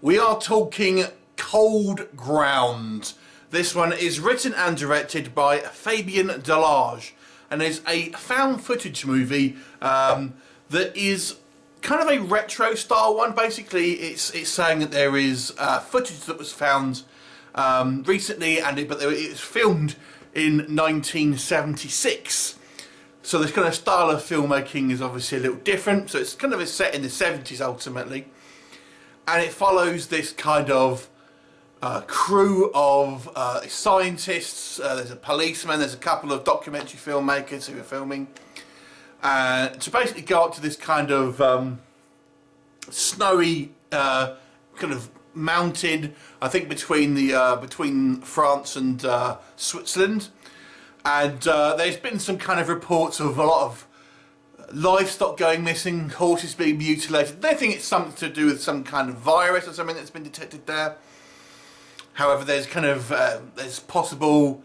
We are talking Cold Ground. This one is written and directed by Fabien Delage and is a found footage movie that is kind of a retro style one. Basically, it's saying that there is footage that was found recently, but it was filmed in 1976. So this kind of style of filmmaking is obviously a little different. So it's kind of set in the 70s ultimately, and it follows this kind of crew of scientists. There's a policeman, there's a couple of documentary filmmakers who are filming to basically go up to this kind of snowy kind of mountain, I think between France and Switzerland. And there's been some kind of reports of a lot of livestock going missing, horses being mutilated. They think it's something to do with some kind of virus or something that's been detected there. However, there's kind of there's possible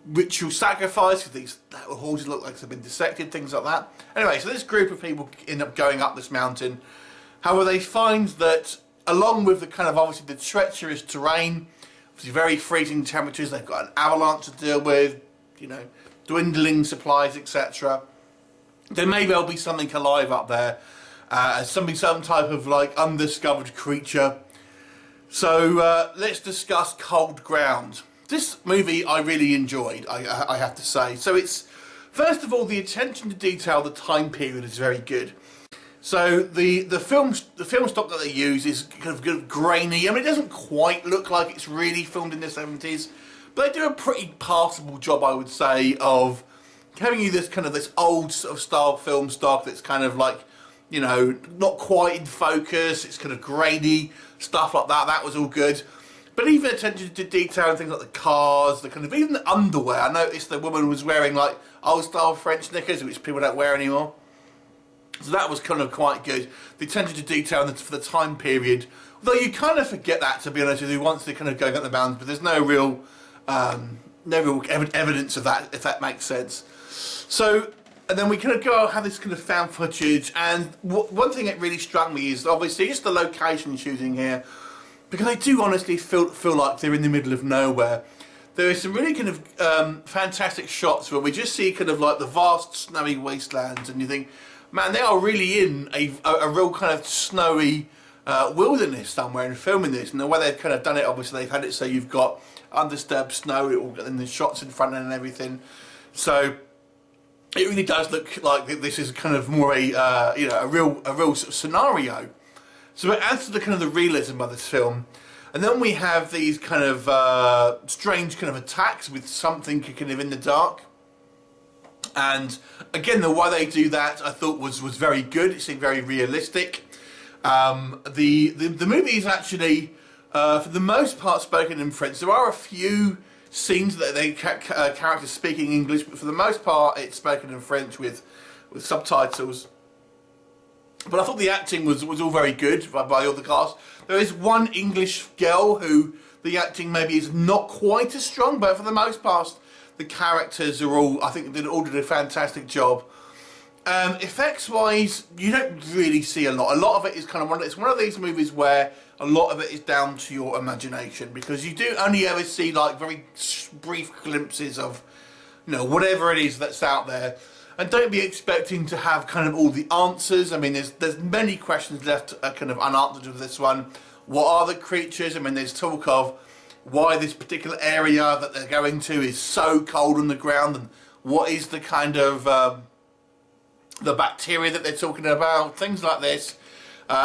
ritual sacrifice because these horses look like they've been dissected, things like that. Anyway, so this group of people end up going up this mountain. However, they find that along with the kind of obviously the treacherous terrain, obviously very freezing temperatures, they've got an avalanche to deal with, you know, dwindling supplies, etc. There may well be something alive up there, some type of like undiscovered creature. So let's discuss Cold Ground. This movie I really enjoyed, I have to say. So it's, first of all, the attention to detail, the time period is very good. So the film stock that they use is kind of grainy. I mean, it doesn't quite look like it's really filmed in the 70s, but they do a pretty passable job, I would say, of having you this old sort of style film stock that's kind of like, you know, not quite in focus. It's kind of grainy stuff like that. That was all good. But even attention to detail and things like the cars, even the underwear. I noticed the woman was wearing like old style French knickers, which people don't wear anymore. So that was kind of quite good. The attention to detail for the time period. Although you kind of forget that, to be honest with you, once they're kind of going up the mountains, but there's no real evidence of that, if that makes sense. So, and then we kind of go have this kind of found footage, and one thing that really struck me is obviously just the location shooting here, because I do honestly feel like they're in the middle of nowhere. There is some really kind of fantastic shots where we just see kind of like the vast snowy wastelands, and you think, man, they are really in a real kind of snowy wilderness somewhere and filming this. And the way they've kind of done it, obviously they've had it so you've got undisturbed snow and the shots in front and everything. So it really does look like this is kind of more a real sort of scenario. So it adds to the kind of the realism of this film. And then we have these kind of strange kind of attacks with something kind of in the dark. And again, the way they do that, I thought was very good. It seemed very realistic. The movie is actually, for the most part, spoken in French. There are a few scenes that they characters speaking English, but for the most part, it's spoken in French with subtitles. But I thought the acting was all very good by all the cast. There is one English girl who the acting maybe is not quite as strong, but for the most part, the characters are all, I think, did a fantastic job. Effects wise, you don't really see a lot. A lot of it is kind of it's one of these movies where a lot of it is down to your imagination, because you do only ever see like very brief glimpses of, you know, whatever it is that's out there. And don't be expecting to have kind of all the answers. I mean, there's many questions left kind of unanswered with this one. What are the creatures? I mean, there's talk of why this particular area that they're going to is so cold on the ground, and what is the kind of the bacteria that they're talking about, things like this.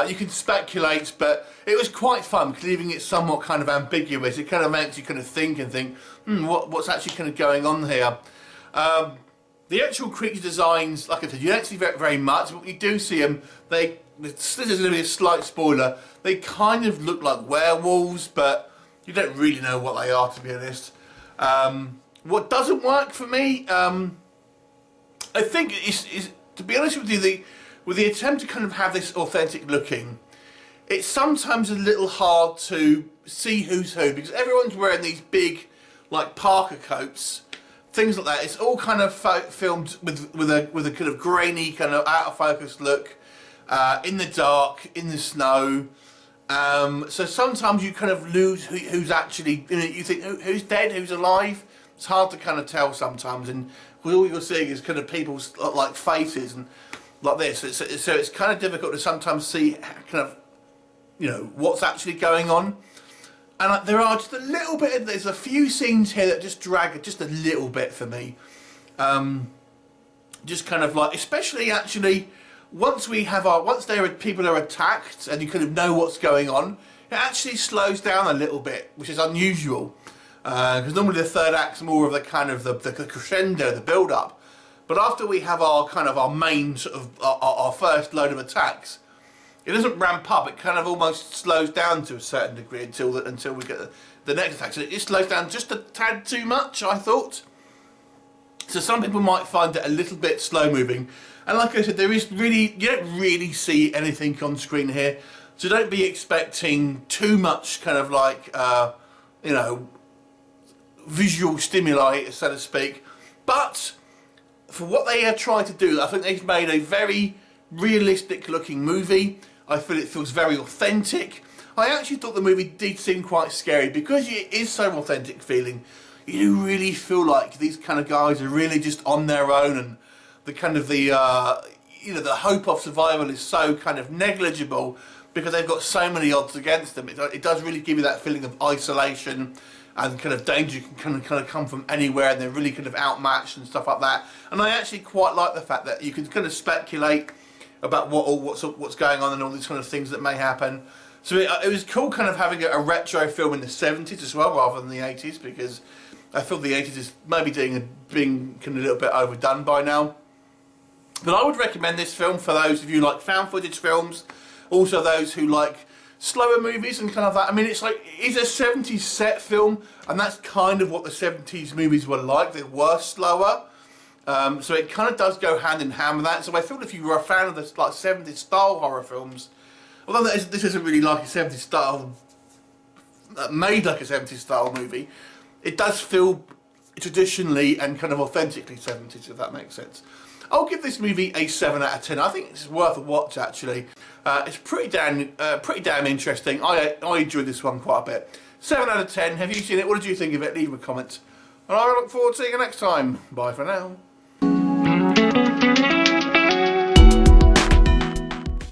You can speculate, but it was quite fun because leaving it somewhat kind of ambiguous, it kind of makes you kind of think, what's actually kind of going on here. The actual creature designs, like I said, you don't see very much, but when you do see them, this is going to be a slight spoiler, they kind of look like werewolves, but you don't really know what they are, to be honest. What doesn't work for me, I think, is to be honest with you, with the attempt to kind of have this authentic looking, it's sometimes a little hard to see who's who, because everyone's wearing these big, like, parka coats, things like that. It's all kind of filmed with a kind of grainy, kind of out of focus look, in the dark, in the snow. So sometimes you kind of lose who's actually, you think who's dead, who's alive. It's hard to kind of tell sometimes, and all you're seeing is kind of people's like faces and like this. So it's kind of difficult to sometimes see kind of, what's actually going on. And there are just a little bit, there's a few scenes here that just drag just a little bit for me. Just kind of like, especially actually, once people are attacked and you kind of know what's going on, it actually slows down a little bit, which is unusual. Because normally the third act's more of the kind of the crescendo, the build-up. But after we have our kind of our main sort of our first load of attacks, it doesn't ramp up. It kind of almost slows down to a certain degree until we get the next attack. So it slows down just a tad too much, I thought. So some people might find it a little bit slow moving. And like I said, you don't really see anything on screen here. So don't be expecting too much kind of like, visual stimuli, so to speak. But for what they are trying to do, I think they've made a very realistic looking movie. I feel it feels very authentic. I actually thought the movie did seem quite scary because it is so authentic feeling. You do really feel like these kind of guys are really just on their own, and the kind of the hope of survival is so kind of negligible because they've got so many odds against them. It does really give you that feeling of isolation, and kind of danger can kind of come from anywhere, and they're really kind of outmatched and stuff like that. And I actually quite like the fact that you can kind of speculate about what's going on and all these kind of things that may happen. So it was cool kind of having a retro film in the 70s as well, rather than the 80s, because I feel the 80s is maybe being kind of a little bit overdone by now. But I would recommend this film for those of you who like found footage films, also those who like slower movies and kind of that. I mean, it's a 70s set film, and that's kind of what the 70s movies were like. They were slower, so it kind of does go hand in hand with that. So I feel if you were a fan of the like 70s style horror films, although this isn't really like a 70s style, made like a 70s style movie, it does feel traditionally and kind of authentically 70s, if that makes sense. I'll give this movie a 7 out of 10. I think it's worth a watch, actually. It's pretty damn interesting. I enjoyed this one quite a bit. 7 out of 10. Have you seen it? What did you think of it? Leave a comment. And I look forward to seeing you next time. Bye for now.